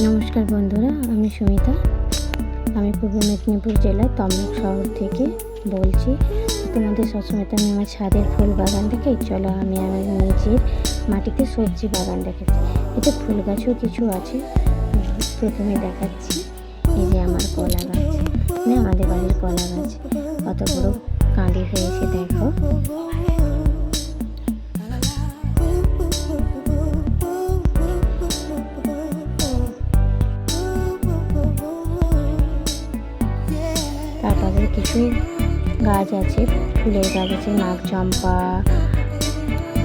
নমস্কার বন্ধুরা, আমি সুমিতা। আমি পূর্ব মেদিনীপুর জেলার তমলুক শহর থেকে বলছি। তোমাদের সবসময় তো আমি আমার ছাদের ফুল বাগান দেখে চলো আমি আমার নিজের মাটিতে সবজি বাগান দেখেছি। এতে ফুল গাছও কিছু আছে। প্রথমে দেখাচ্ছি, এই যে আমার কলা গাছ, মানে আমাদের বাড়ির কলা গাছ কত বড় কাঁদি হয়েছে দেখো। তারপরে কিছু গাছ আছে, ফুলের গাছ আছে, নাগ চম্পা,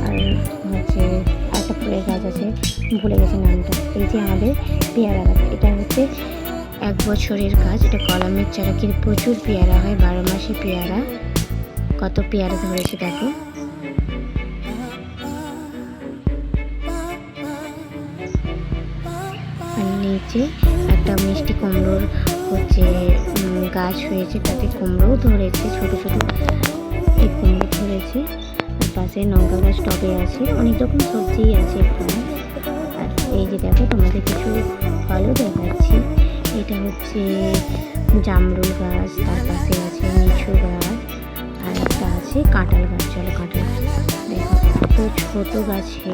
আর হচ্ছে একটা ফুলের গাছ আছে, ভুলে গেছি নামটা। এই যে আমাদের পেয়ারা গাছ, এটা হচ্ছে 1 বছরের গাছ। এটা কলমের চারা, কিন্তু প্রচুর পেয়ারা হয়, 12 মাসে পেয়ারা। কত পেয়ারা ধরেছে দেখো। আর নিচে একটা মিষ্টি কুমড়োর হচ্ছে গাছ হয়েছে, তাতে কুমড়োও ধরেছে, ছোট ছোট এই কুমড়ো ধরেছে। আর পাশে লঙ্কা গাছ টবে আছে, অনেক রকম সবজিই আছে এখানে। আর এই যে দেখো, তোমাদের কিছু ফলও দেখাচ্ছি। এটা হচ্ছে জামরুল গাছ, তার পাশে আছে লিচু গাছ, আর একটা আছে কাঁঠাল গাছ। চলো কাঁঠাল গাছ দেখো, এত ছোট গাছে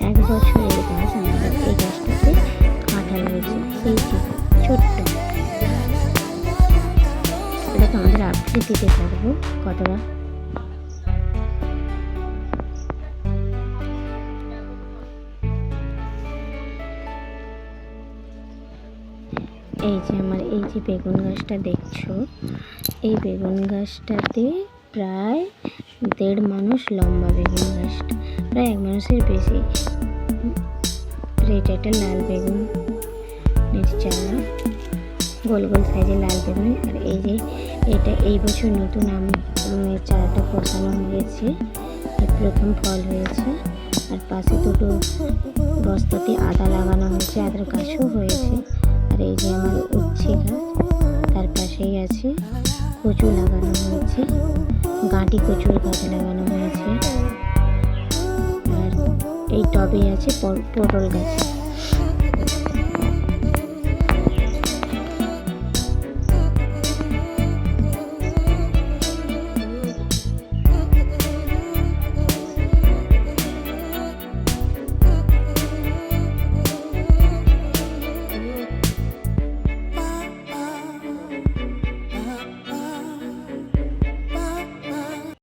1 বছরের গাছ। আমাদের এই গাছটাতে কাঁঠাল হয়েছে, এই যে ছোট্ট। এটা তোমাদের আপডেট দিতে পারবো কতটা। এই যে আমার এই যে বেগুন গাছটা দেখছো, এই বেগুন গাছটাতে প্রায় 1.5 মানুষ লম্বা। বেগুন গাছটা প্রায় 1 মানুষের বেশি। এটা একটা লাল বেগুন চারা, গোল গোল সাইজের লাল বেগুন। আর এই যে এটা এই বছর নতুন চারাটা বসানো হয়েছে, প্রথম ফল হয়েছে। আর পাশে দুটো বস্তাতে আদা লাগানো হয়েছে, আদার গাছও হয়েছে। আর এই যে আমার উচ্ছে গাছ, তার পাশেই আছে কচু লাগানো হয়েছে, গাঁটি কচুর গাছ লাগানো হয়েছে। আর এই টবে আছে পটল গাছ।